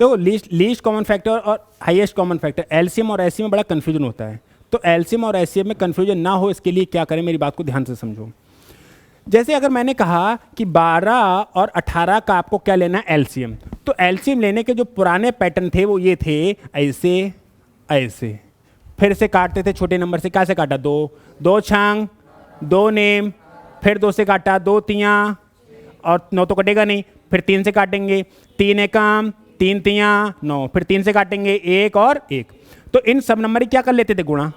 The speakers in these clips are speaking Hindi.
देखो लीस्ट कॉमन फैक्टर और हाईएस्ट कॉमन फैक्टर, एलसीएम और एचसीएफ में बड़ा कन्फ्यूजन होता है। तो एलसीएम और एचसीएफ में कन्फ्यूजन ना हो इसके लिए क्या करें, मेरी बात को ध्यान से समझो। जैसे अगर मैंने कहा कि 12 और 18 का आपको क्या लेना है, एलसीएम, तो एलसीएम लेने के जो पुराने पैटर्न थे वो ये थे, ऐसे ऐसे, फिर से काटते थे छोटे नंबर से, कैसे काटा, 2 2 छंग 2 नेम, फिर 2 से काटा, 2 तियाँ और 9 तो कटेगा नहीं, फिर 3 से काटेंगे, 3 एकम 3 तियाँ 9, फिर 3 से काटेंगे 1 और 1। तो इन सब नंबर की क्या कर लेते थे, गुणा,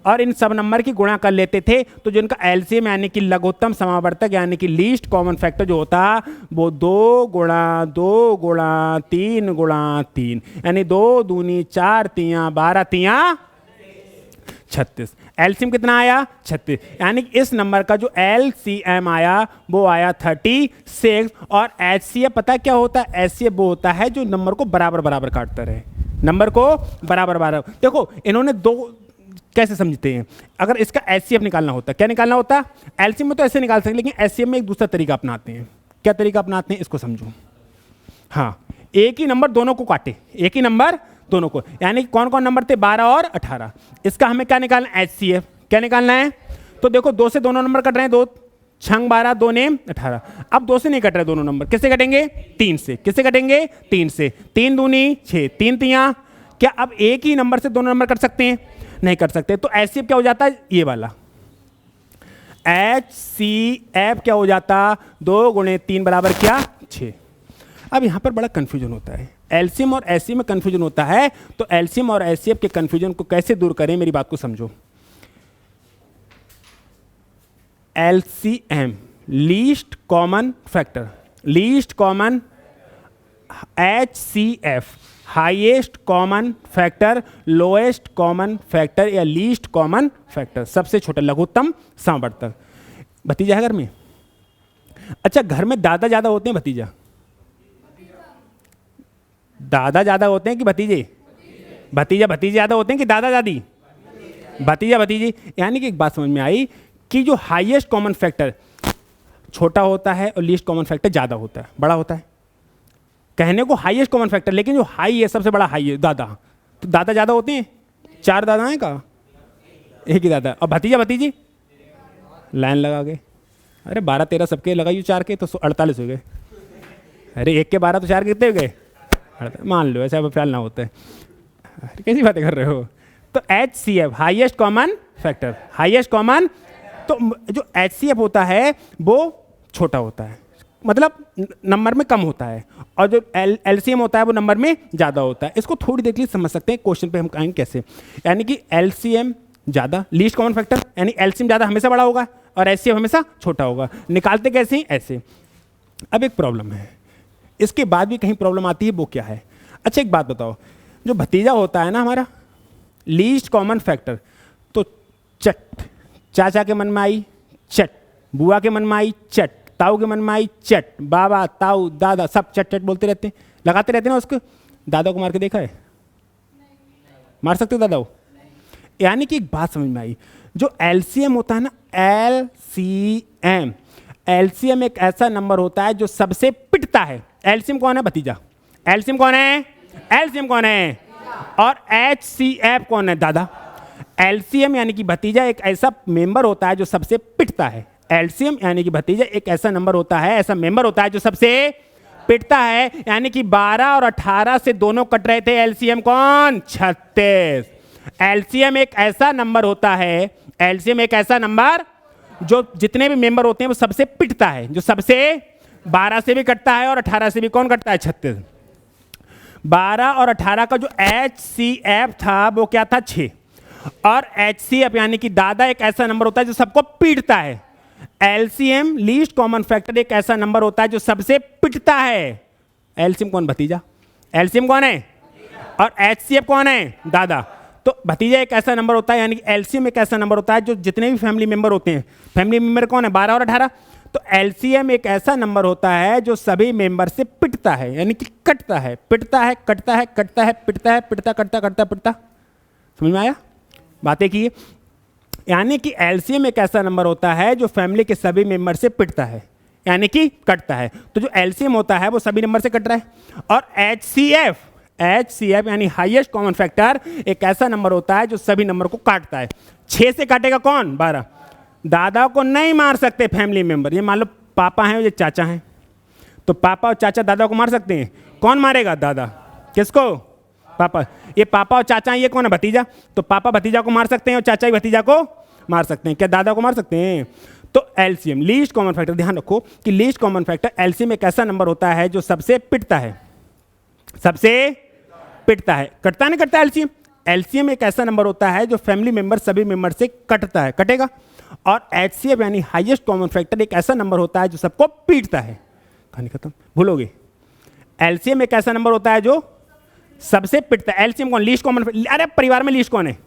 और इन सब नंबर की गुणा कर लेते थे। तो जिनका एलसीएम यानी कि लघुत्तम समावर्तक यानी कि लीस्ट कॉमन फैक्टर जो होता वो 2 गुणा 2 गुणा 3 गुणा 3, यानी 2 दूनी 4 तियाँ 12 तियाँ 36। एलसीएम कितना आया, 36, यानी कि इस नंबर का जो एलसीएम आया वो आया 36। और एचसीएफ पता क्या होता है, एचसीएफ वो होता है जो नंबर को बराबर बराबर काटता रहे, नंबर को बराबर बराबर। देखो इन्होंने दो कैसे समझते हैं, अगर इसका एचसीएफ निकालना होता, क्या निकालना होता, एलसीएम में तो ऐसे निकाल सकते, लेकिन एचसीएफ में एक दूसरा तरीका अपनाते हैं। क्या तरीका अपनाते हैं इसको समझो। हाँ, एक ही नंबर दोनों को काटे, एक ही नंबर दोनों को, यानी कि कौन कौन नंबर थे, 12 और 18। इसका हमें क्या निकालना है, एचसीएफ। क्या निकालना है, तो देखो 2 से दोनों नंबर कट रहे हैं, 2 छंग 12 2 नेम 18। अब 2 से नहीं कट रहे दोनों नंबर, किससे कटेंगे, 3 से। किससे कटेंगे, 3 से। 3 दूनी 6, 3 तियाँ। क्या अब एक ही नंबर से दोनों नंबर कट सकते हैं, नहीं कर सकते। तो एचसीएफ क्या हो जाता है, ये वाला एचसीएफ क्या हो जाता, 2 गुणे 3 बराबर क्या, 6। अब यहाँ पर बड़ा कंफ्यूजन होता है, एलसीएम और एचसीएफ में कंफ्यूजन होता है। तो एलसीएम और एचसीएफ के कंफ्यूजन को कैसे दूर करें, मेरी बात को समझो। LCM least common factor, least common, HCF highest common factor, lowest common factor या लीस्ट कॉमन फैक्टर, सबसे छोटा लघुत्तम समावर्तक। भतीजा है घर में, अच्छा घर में दादा ज्यादा होते हैं, भतीजा दादा ज्यादा होते हैं कि भतीजे, भतीजा भतीजे ज्यादा होते हैं कि दादा दादी, भतीजा भतीजी। यानी कि एक बात समझ में आई कि जो हाईएस्ट कॉमन फैक्टर छोटा होता है और लीस्ट कॉमन फैक्टर ज्यादा होता है, बड़ा होता है। कहने को हाईएस्ट कॉमन फैक्टर, लेकिन जो हाई है सबसे बड़ा हाई है दादा, तो दादा ज्यादा होते हैं। 4 दादा हैं का, एक ही दादा। और भतीजा भतीजी लाइन लगा के, अरे 12 13 सबके लगाइए 4 के तो 48 हो गए। अरे 1 के 12 तो 4 के कितने हो गए, मान लो ऐसा ख्याल ना होता है, कैसी बातें कर रहे हो। तो HCF highest common factor, highest common, तो जो एचसीएफ होता है वो छोटा होता है, मतलब नंबर में कम होता है, और जो एलसीएम होता है वो नंबर में ज़्यादा होता है। इसको थोड़ी देर के लिए समझ सकते हैं, क्वेश्चन पे हम कहेंगे कैसे। यानी कि एलसीएम ज़्यादा, लीस्ट कॉमन फैक्टर, यानी एलसीएम ज़्यादा हमेशा बड़ा होगा और एचसीएफ हमेशा छोटा होगा। निकालते कैसे, ऐसे। अब एक प्रॉब्लम है, इसके बाद भी कहीं प्रॉब्लम आती है, वो क्या है। अच्छा एक बात बताओ, जो भतीजा होता है ना हमारा, लीस्ट कॉमन फैक्टर, तो चट, चाचा के मन में आई चट, बुआ के मन में आई चट, ताऊ के मन में आई चट, बाबा ताऊ दादा सब चट चट बोलते रहते हैं, लगाते रहते हैं ना उसको। दादा को मार के देखा है, मार सकते हो दादा को। यानी कि एक बात समझ में आई, जो एलसीएम होता है ना, एलसीएम, एलसीएम एक ऐसा नंबर होता है जो सबसे पिटता है। एलसीएम कौन है, भतीजा। एलसीएम कौन है, एलसीएम कौन है, और एचसीएफ कौन है, दादा। एलसीएम यानी कि भतीजा एक ऐसा मेंबर होता है जो सबसे पिटता है। एलसीएम यानी कि भतीजा एक ऐसा नंबर होता है, ऐसा मेंबर होता है जो सबसे पिटता है। यानी कि 12 और 18 से दोनों कट रहे थे, एलसीएम कौन, 36। एलसीएम एक ऐसा नंबर होता है, एलसीएम एक ऐसा नंबर जो जितने भी मेंबर होते हैं वो सबसे पिटता है, जो सबसे 12 से भी कटता है और 18 से भी कौन कटता है, 36। 12 और 18 का जो एचसीएफ था वो क्या था, 6। और एचसीएफ यानी कि दादा एक ऐसा नंबर होता है जो सबको पीटता है। एलसीएम लीस्ट कॉमन फैक्टर एक ऐसा नंबर होता है जो सबसे पिटता है। एलसीएम कौन, भतीजा। एलसीएम कौन है, और एचसीएफ कौन है, दादा। तो भतीजा एक ऐसा नंबर होता है, यानी कि एलसीएम एक ऐसा नंबर होता है जो जितने भी फैमिली मेंबर होते हैं, फैमिली मेंबर कौन है, 12 और 18। तो एलसीएम एक ऐसा नंबर होता है जो सभी मेंबर से पिटता है, यानी कि कटता है, पिटता है, कटता है, कटता है, पिटता है, पिटता, कटता, कटता, पिटता। समझ में आया बातें की। यानी कि एलसीएम एक ऐसा नंबर होता है जो फैमिली के सभी मेंबर से पिटता है, यानी कि कटता है। तो जो एलसीएम होता है वो सभी नंबर से कट रहा है। और एचसीएफ, HCF यानी हाईएस्ट कॉमन फैक्टर एक ऐसा नंबर होता है जो सभी नंबर को काटता है। 6 से काटेगा कौन? 12। दादा को नहीं मार सकते फैमिली मेंबर। ये मान लो पापा हैं और ये चाचा हैं, तो पापा और चाचा दादा को मार सकते हैं। कौन मारेगा? दादा। किसको? पापा। ये पापा और चाचा हैं, ये कौन है? भतीजा। तो पापा भतीजा को मार सकते हैं और चाचा ही भतीजा को मार सकते हैं। क्या दादा को मार सकते हैं? तो एलसीएम लीस्ट कॉमन फैक्टर, ध्यान रखो कि लीस्ट कॉमन फैक्टर एलसीएम एक ऐसा नंबर होता है जो सबसे पिटता है, सबसे पिटता है। कटता नहीं कटता एलसीएम? एलसीएम एक ऐसा नंबर होता है जो फैमिली मेंबर सभी मेंबर से कटता है, कटेगा। और एचसीएफ यानी हाईएस्ट कॉमन फैक्टर एक ऐसा नंबर होता है जो सबको पीटता है। कहानी खत्म, भूलोगे। एलसीएम एक ऐसा नंबर होता है जो सबसे पिटता है। एलसीएम कौन? Least common. अरे परिवार में लीस्ट कौन है?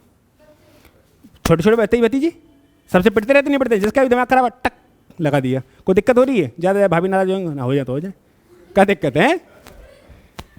छोटे छोटे बच्चे भतीजी सबसे पिटते रहते, नहीं पिटते? जिसका भी दिमाग खराब टक लगा दिया। कोई दिक्कत हो रही है? ज़्यादा भाभी नाराज होंगे ना, हो जाए तो हो जाए, क्या दिक्कत है?